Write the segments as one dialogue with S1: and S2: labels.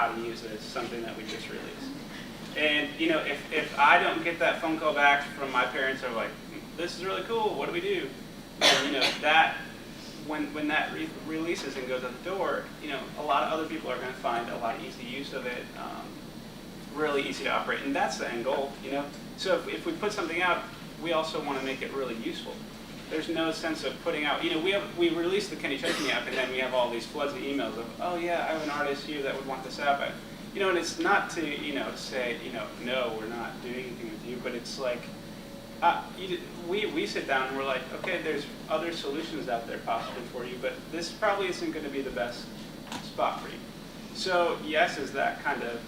S1: how to use this, something that we just released. And if I don't get that phone call back from my parents, are like, this is really cool, what do we do? And that when that releases and goes out the door, a lot of other people are going to find a lot of easy use of it, really easy to operate, and that's the end goal. So if we put something out, we also want to make it really useful. There's no sense of putting out, we released the Kenny Chesney app, and then we have all these floods of emails of, oh yeah, I have an artist here that would want this app. And it's not to, say, no, we're not doing anything with you, but it's like, we sit down and we're like, okay, there's other solutions out there possibly for you, but this probably isn't going to be the best spot for you. So yes, is that kind of,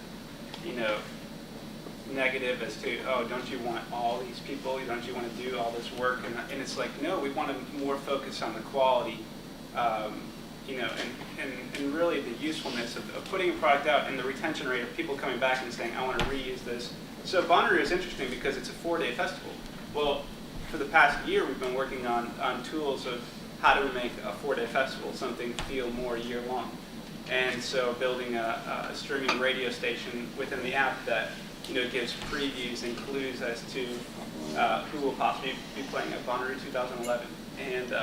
S1: negative as to, oh, don't you want all these people? Don't you want to do all this work? And it's like, no, we want to more focus on the quality, and really the usefulness of putting a product out and the retention rate of people coming back and saying, I want to reuse this. So Bonnaroo is interesting because it's a 4-day festival. Well, for the past year, we've been working on tools of how to make a 4-day festival something feel more year-long. And so building a streaming radio station within the app that gives previews and clues as to who will possibly be playing at Bonnaroo 2011, and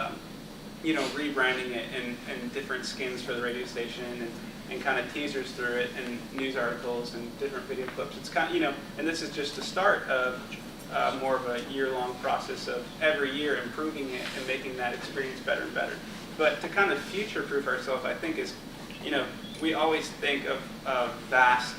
S1: rebranding it in different skins for the radio station, and kind of teasers through it, and news articles and different video clips. It's kind of, and this is just the start of more of a year-long process of every year improving it and making that experience better and better. But to kind of future-proof ourselves, I think is, we always think of vast,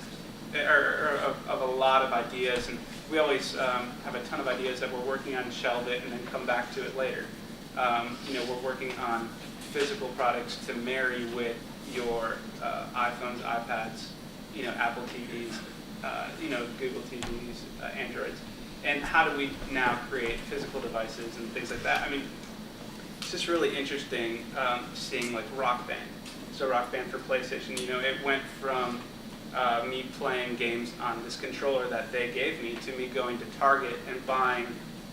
S1: or of a lot of ideas, and we always have a ton of ideas that we're working on and shelve it and then come back to it later. We're working on physical products to marry with your iPhones, iPads, Apple TVs, Google TVs, Androids. And how do we now create physical devices and things like that? I mean, it's just really interesting seeing like Rock Band. So Rock Band for PlayStation, it went from me playing games on this controller that they gave me to me going to Target and buying,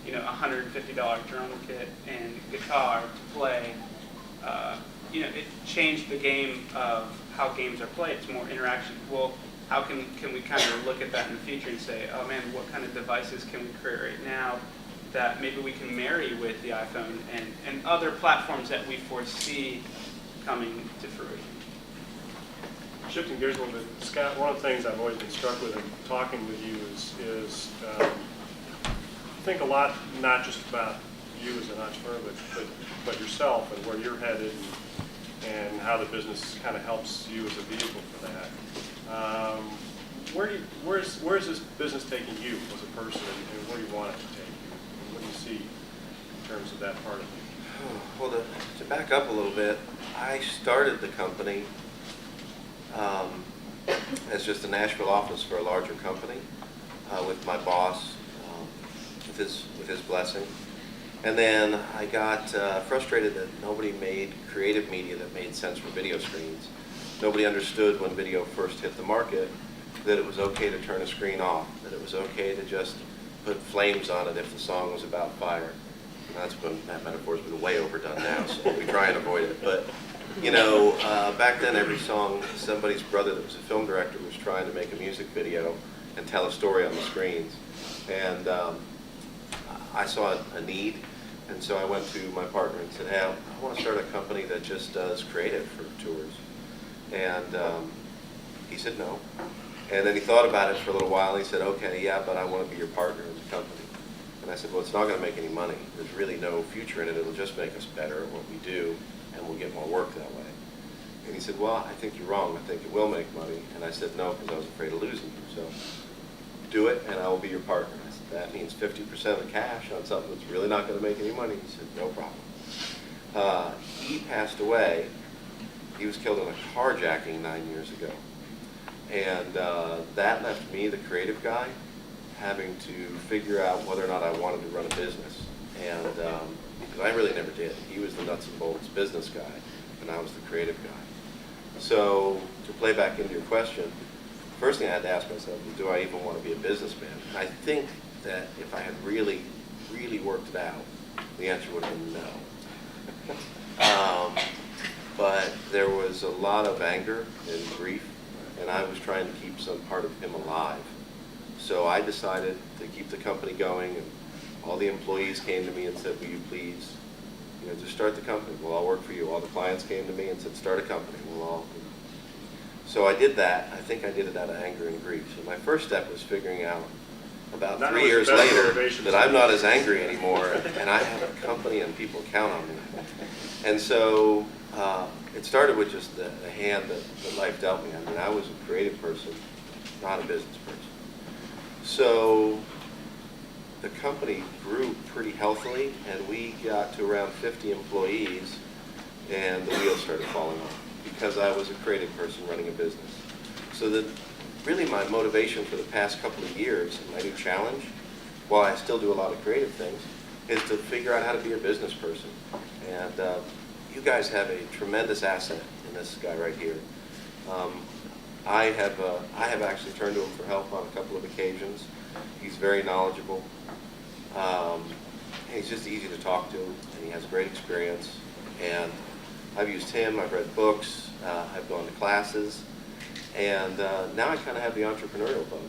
S1: $150 drum kit and guitar to play. It changed the game of how games are played. It's more interaction. Well, how can we kind of look at that in the future and say, oh man, what kind of devices can we create right now that maybe we can marry with the iPhone and other platforms that we foresee coming to fruition?
S2: Shifting gears a little bit, Scott, one of the things I've always been struck with in talking with you is think a lot, not just about you as an entrepreneur, but yourself and where you're headed and how the business kind of helps you as a vehicle for that. Where's this business taking you as a person, and where do you want it to take you? And what do you see in terms of that part of you?
S3: Well, to back up a little bit, I started the company as just a Nashville office for a larger company with my boss, with his blessing. And then I got frustrated that nobody made creative media that made sense for video screens. Nobody understood when video first hit the market that it was okay to turn a screen off, that it was okay to just put flames on it if the song was about fire. That metaphor's been way overdone now, so we try and avoid it. But back then every song, somebody's brother that was a film director was trying to make a music video and tell a story on the screens. And I saw a need, and so I went to my partner and said, hey, I want to start a company that just does creative for tours. And he said no. And then he thought about it for a little while, and he said, okay, yeah, but I want to be your partner in the company. And I said, well, it's not going to make any money. There's really no future in it. It'll just make us better at what we do, and we'll get more work that way. And he said, well, I think you're wrong. I think it will make money. And I said, no, because I was afraid of losing you. So do it, and I will be your partner. I said, that means 50% of the cash on something that's really not going to make any money. He said, no problem. He passed away. He was killed in a carjacking 9 years ago. And that left me, the creative guy, having to figure out whether or not I wanted to run a business. And because I really never did. He was the nuts and bolts business guy, and I was the creative guy. So to play back into your question, the first thing I had to ask myself was, do I even want to be a businessman? And I think that if I had really, really worked it out, the answer would have been no. But there was a lot of anger and grief and I was trying to keep some part of him alive. So I decided to keep the company going, and all the employees came to me and said, will you please, just start the company. We'll all work for you. All the clients came to me and said, start a company. So I did that. I think I did it out of anger and grief. So my first step was figuring out about
S2: That
S3: 3
S2: was
S3: years
S2: the best
S3: later
S2: motivation.
S3: that I'm not as angry anymore, and I have a company and people count on me. And so it started with just the hand that life dealt me. I mean, I was a creative person, not a business person. So the company grew pretty healthily, and we got to around 50 employees, and the wheels started falling off because I was a creative person running a business. So that really my motivation for the past couple of years, and my new challenge, while I still do a lot of creative things, is to figure out how to be a business person. And you guys have a tremendous asset in this guy right here. I have actually turned to him for help on a couple of occasions. He's very knowledgeable. He's just easy to talk to, and he has great experience. And I've used him, I've read books, I've gone to classes, and now I kind of have the entrepreneurial bug.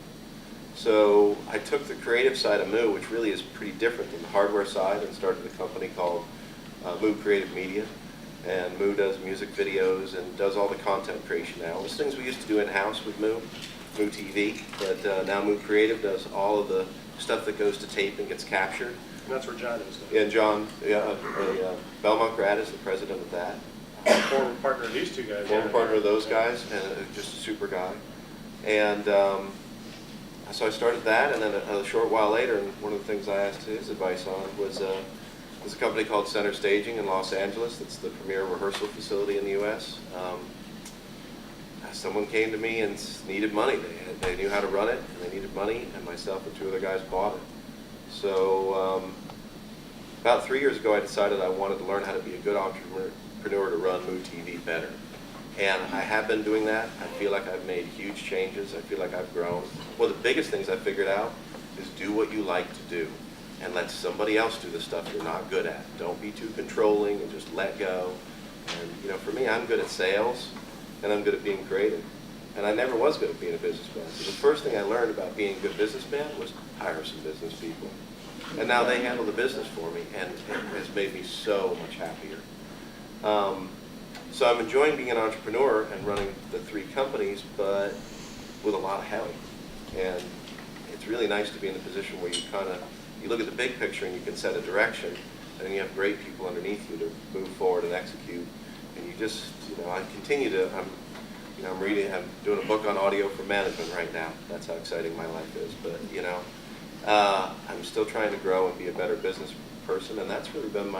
S3: So I took the creative side of Moo, which really is pretty different than the hardware side, and started a company called Moo Creative Media. And Moo does music videos and does all the content creation now. Those things we used to do in-house with Moo TV, but now Moo Creative does all of the stuff that goes to tape and gets captured.
S2: And that's where John is.
S3: Yeah, and John, Belmont grad is the president of that.
S2: Former partner of these two guys.
S3: Former partner of those guys, and just a super guy. And so I started that, and then a short while later, and one of the things I asked his advice on was there's a company called Center Staging in Los Angeles. That's the premier rehearsal facility in the U.S. Someone came to me and needed money. They knew how to run it, and they needed money, and myself and two other guys bought it. So about 3 years ago, I decided I wanted to learn how to be a good entrepreneur to run Moo TV better. And I have been doing that. I feel like I've made huge changes. I feel like I've grown. One of the biggest things I figured out is do what you like to do, and let somebody else do the stuff you're not good at. Don't be too controlling, and just let go. And for me, I'm good at sales, and I'm good at being creative. And I never was good at being a businessman. So the first thing I learned about being a good businessman was hire some business people. And now they handle the business for me, and it has made me so much happier. So I'm enjoying being an entrepreneur and running the 3 companies, but with a lot of help. And it's really nice to be in a position where you look at the big picture and you can set a direction, and then you have great people underneath you to move forward and execute. And you just, I continue to, I'm doing a book on audio for management right now. That's how exciting my life is. But, I'm still trying to grow and be a better business person, and that's really been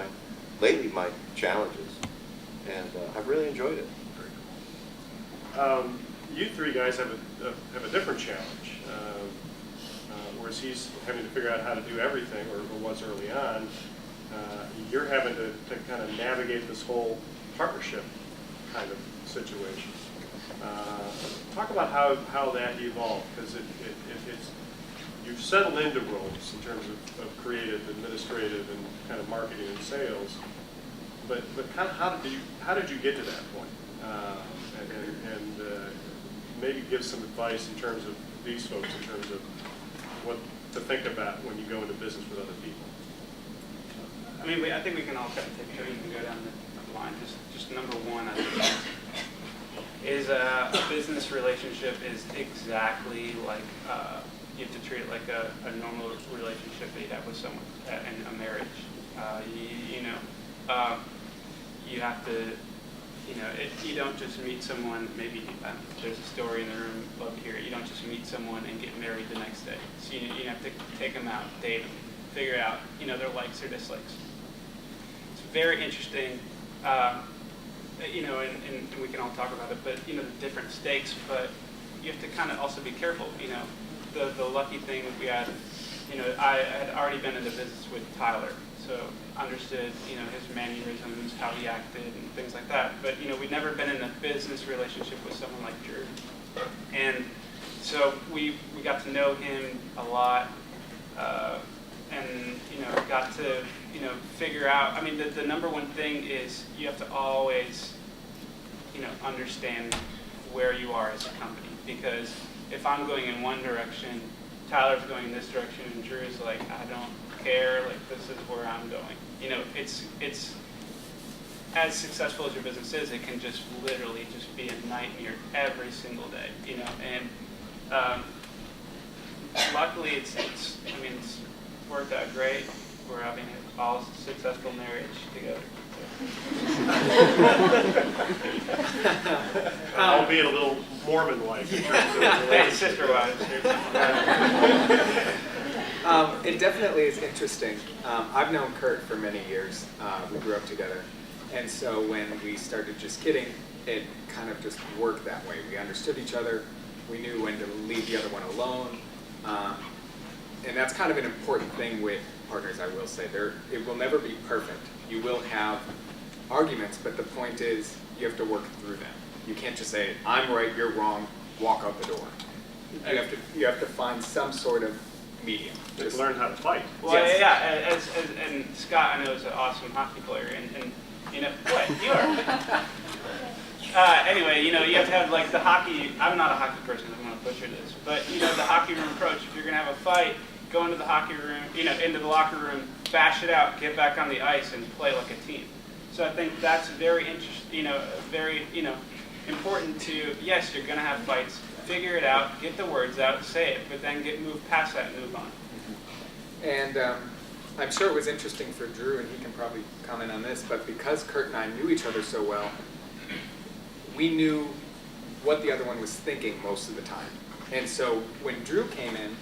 S3: lately my challenges. And I've really enjoyed it.
S2: You 3 guys have a different challenge. Whereas he's having to figure out how to do everything, or was early on, you're having to kind of navigate this whole partnership kind of situation. Talk about how that evolved, because you've settled into roles in terms of creative, administrative, and kind of marketing and sales. But kind of how did you get to that point? And maybe give some advice in terms of these folks, in terms of what to think about when you go into business with other people.
S1: I mean, I think we can all kind of take it. You can go down the line. Just number one, I think, is a business relationship is exactly like you have to treat it like a normal relationship that you have with someone in a marriage. You have to, you don't just meet someone, maybe there's a story in the room, love to hear it. You don't just meet someone and get married the next day. So you have to take them out, date them, figure out, their likes or dislikes. It's very interesting, and we can all talk about it, but, the different stakes, but you have to kind of also be careful, the lucky thing we had, I had already been in the business with Tyler, so understood, his mannerisms, how he acted, and things like that. But, we'd never been in a business relationship with someone like Drew. And so we got to know him a lot, and, got to, figure out, I mean, the number one thing is you have to always, understand where you are as a company. because if I'm going in one direction, Tyler's going in this direction, and Drew's like, I don't care, like this is where I'm going. You know, it's as successful as your business is, it can just literally just be a nightmare every single day. You know, and luckily it's worked out great. We're having a all successful marriage together.
S2: Albeit a little Mormon-like in terms of
S1: Hey, sister wives.
S4: It definitely is interesting. I've known Kurt for many years. We grew up together. And so when we started Just Kidding, it kind of just worked that way. We understood each other. We knew when to leave the other one alone. And that's kind of an important thing with partners, I will say. It will never be perfect. You will have arguments, but the point is you have to work through them. You can't just say, I'm right, you're wrong, walk out the door. You have to find some sort of medium.
S2: they've learned how to fight.
S1: Well,
S4: Yes.
S1: yeah, and Scott, I know, is an awesome hockey player, and you know what you are. Anyway, you know, you have to have like the hockey. I'm not a hockey person. I'm going to butcher this, but you know, the hockey room approach. If you're going to have a fight, go into the hockey room, you know, into the locker room, bash it out, get back on the ice, and play like a team. So I think that's very interesting. You know, very important to. Yes, you're going to have fights. Figure it out. Get the words out. Say it, but then move past that and move on.
S4: And I'm sure it was interesting for Drew, and he can probably comment on this, but because Kurt and I knew each other so well, we knew what the other one was thinking most of the time. And so when Drew came in,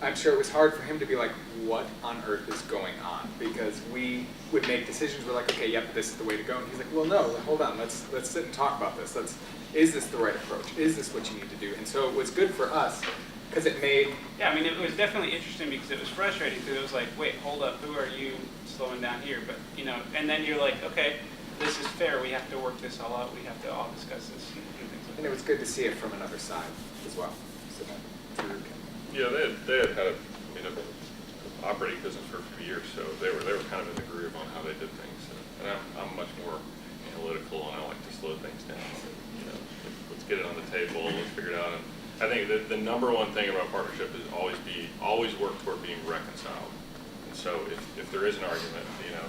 S4: I'm sure it was hard for him to be like, what on earth is going on? Because we would make decisions, we're like, okay, yep, this is the way to go. And he's like, well, no, hold on, let's sit and talk about this. Is this the right approach? Is this what you need to do? And so it was good for us, because it made...
S1: Yeah, I mean, it was definitely interesting because it was frustrating because it was like, wait, hold up, who are you slowing down here? But, you know, and then you're like, okay, this is fair. We have to work this all out. We have to all discuss this and things like
S4: And it was good to see it from another side as well. So that Drew can...
S5: Yeah, they had a operating business for a few years, so they were kind of in the groove on how they did things. And I'm much more analytical, and I like to slow things down. You know, let's get it on the table. Let's figure it out. And I think that the number one thing about partnership is always work toward being reconciled. And so if there is an argument, you know,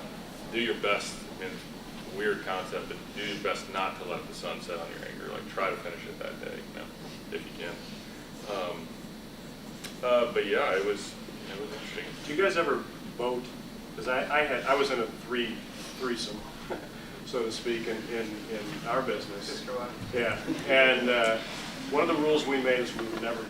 S5: do your best. I mean, it's a weird concept, but do your best not to let the sun set on your anger. Like, try to finish it that day, you know, if you can. But yeah, it was interesting.
S2: Do you guys ever vote? Because I was in a threesome, so to speak, in our business.
S1: Sister wife.
S2: Yeah, and one of the rules we made is we would never